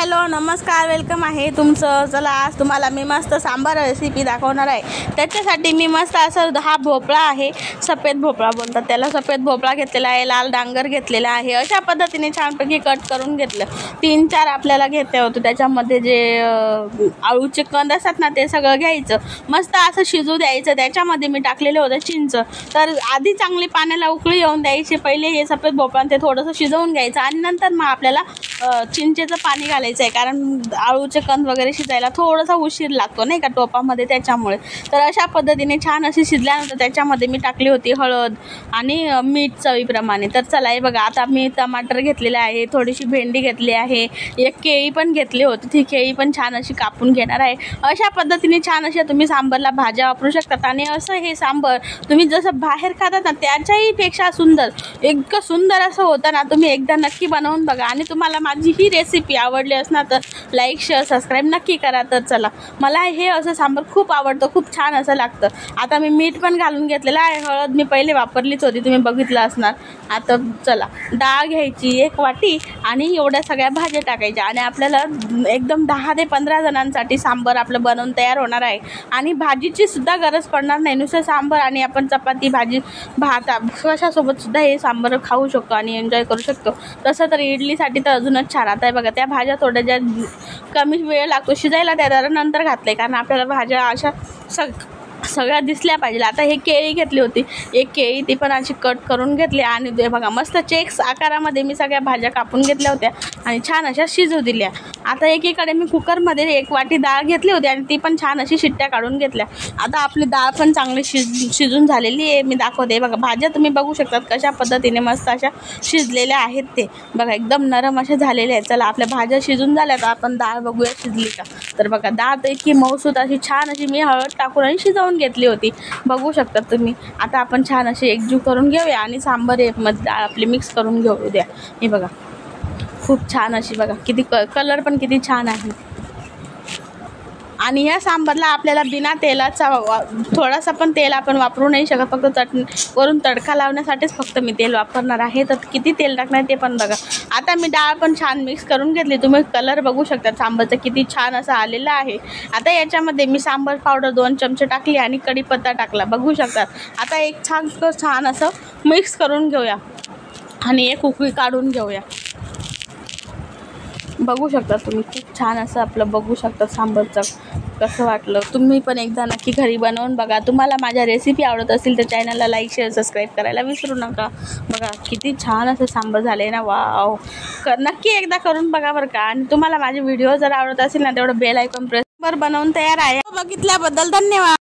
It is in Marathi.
हॅलो नमस्कार, वेलकम आहे तुमचं। चला आज तुम्हाला मी मस्त सांबार रेसिपी दाखवणार आहे। त्याच्यासाठी मी मस्त असं हा भोपळा आहे, सफेद भोपळा बोलतात त्याला, सफेद भोपळा घेतलेला आहे, लाल डांगर घेतलेला आहे। अशा पद्धतीने छानपैकी कट करून घेतलं। 3-4 आपल्याला घेते होतं। त्याच्यामध्ये जे आळूचे कंद असतात ना ते सगळं घ्यायचं, मस्त असं शिजू द्यायचं। त्याच्यामध्ये मी टाकलेलं होतं चिंच। तर आधी चांगली पाण्याला उकळी येऊन द्यायची, पहिले हे सफेद भोपळा ते थोडंसं शिजवून घ्यायचं आणि नंतर मग आपल्याला चिंचेचं पाणी घालायचं आहे, कारण आळूचे कंद वगैरे शिजायला थोडासा उशीर लागतो नाही का टोपामध्ये, त्याच्यामुळे। तर अशा पद्धतीने छान अशी शिजल्यानंतर त्याच्यामध्ये मी टाकली होती हळद आणि मीठ चवीप्रमाणे। तर चला हे बघा, आता मी टमाटर घेतलेले आहे, थोडीशी भेंडी घेतली आहे, एक केळी पण घेतली होती, ती केळी पण छान अशी कापून घेणार आहे। अशा पद्धतीने छान अशा तुम्ही सांबरला भाज्या वापरू शकतात। आणि असं हे सांबर तुम्ही जसं बाहेर खातात ना त्याच्याही पेक्षा सुंदर, इतकं सुंदर असं होतं ना, तुम्ही एकदा नक्की बनवून बघा। आणि तुम्हाला माझी ही रेसिपी आवडली असणार तर लाईक शेअर सबस्क्राईब नक्की करा। तर चला, मला हे असं सांबार खूप आवडतं, खूप छान असं लागतं। आता मी मीठ पण घालून घेतलेलं आहे, हळद मी पहिले वापरलीच होती, तुम्ही बघितलं असणार। आता चला, डाळ घ्यायची 1 वाटी आणि एवढ्या सगळ्या भाज्या टाकायच्या आणि आपल्याला एकदम 10 ते 15 जणांसाठी सांबार आपलं बनवून तयार होणार आहे। आणि भाजीची सुद्धा गरज पडणार नाही, नुसतं सांबार आणि आपण चपाती भाजी भात कशासोबत सुद्धा हे सांबार खाऊ शकतो आणि एन्जॉय करू शकतो। तसं तर इडलीसाठी तर अजूनच छान। आता बघा, त्या भाज्या थोड्या ज्या कमी वेळ लागतो शिजायला त्या नंतर घातले, कारण आपल्याला भाज्या अशा सगळ्या दिसल्या पाहिजे। आता हे केळी घेतली होती, एक केळी ती पण अशी कट करून घेतली आणि ते बघा मस्त चेक्स आकारामध्ये मी सगळ्या भाज्या कापून घेतल्या होत्या आणि छान अशा शिजू दिल्या। आता एकीकडे मी कुकरमध्ये 1 वाटी डाळ घेतली होती आणि ती पण छान अशी शिट्ट्या काढून घेतल्या। आता आपली डाळ पण चांगली शिजून झालेली आहे, मी दाखवते बघा। भाज्या तुम्ही बघू शकतात कशा पद्धतीने मस्त अशा शिजलेल्या आहेत, ते बघा एकदम नरम अशा झालेल्या आहेत। चला, आपल्या भाज्या शिजून झाल्या तर आपण डाळ बघूया शिजली का। तर बघा, डाळ तर इतकी मऊसूत अशी छान अशी मी हळद टाकून आणि शिजवून घेतली होती, बघू शकता तुम्ही। आता आपण छान अशी एकजीव करून घेऊया आणि सांबार मध्ये डाळ आपली मिक्स करून घेऊ द्या। हे बघा, खूप छान अशी बघा, किती कलर पण किती छान आहे। आणि ह्या सांबारला आपल्याला बिना तेलाचा थोडासा पण तेल आपण वापरू नाही शकत, फक्त चटणी वरून तडका लावण्यासाठीच फक्त मी तेल वापरणार आहे। तर किती तेल टाकणार ते पण बघा। आता मी डाळ पण छान मिक्स करून घेतली, तुम्ही कलर बघू शकता सांबारचा किती छान असा आलेला आहे। आता याच्यामध्ये मी सांबार पावडर 2 चमचे टाकली आणि कढीपत्ता टाकला, बघू शकता। आता एक छान असं मिक्स करून घेऊया आणि एक उकळी काढून घेऊया, बघू शकता तुम्ही। खूप छान असं आपलं बघू शकता सांबारचं कसं वाटलं। तुम्ही पण एकदा नक्की घरी बनवून बघा। तुम्हाला माझ्या रेसिपी आवडत असेल तर चॅनलला लाईक शेअर सबस्क्राईब करायला विसरू नका। बघा किती छान असं सांबार झालं ना, वाव। नक्की एकदा करून बघा बरं का। आणि तुम्हाला माझे व्हिडिओ जर आवडत असेल ना, तेवढं बेल आयकॉन प्रेस बनवून तयार आहे। बघितल्याबद्दल धन्यवाद।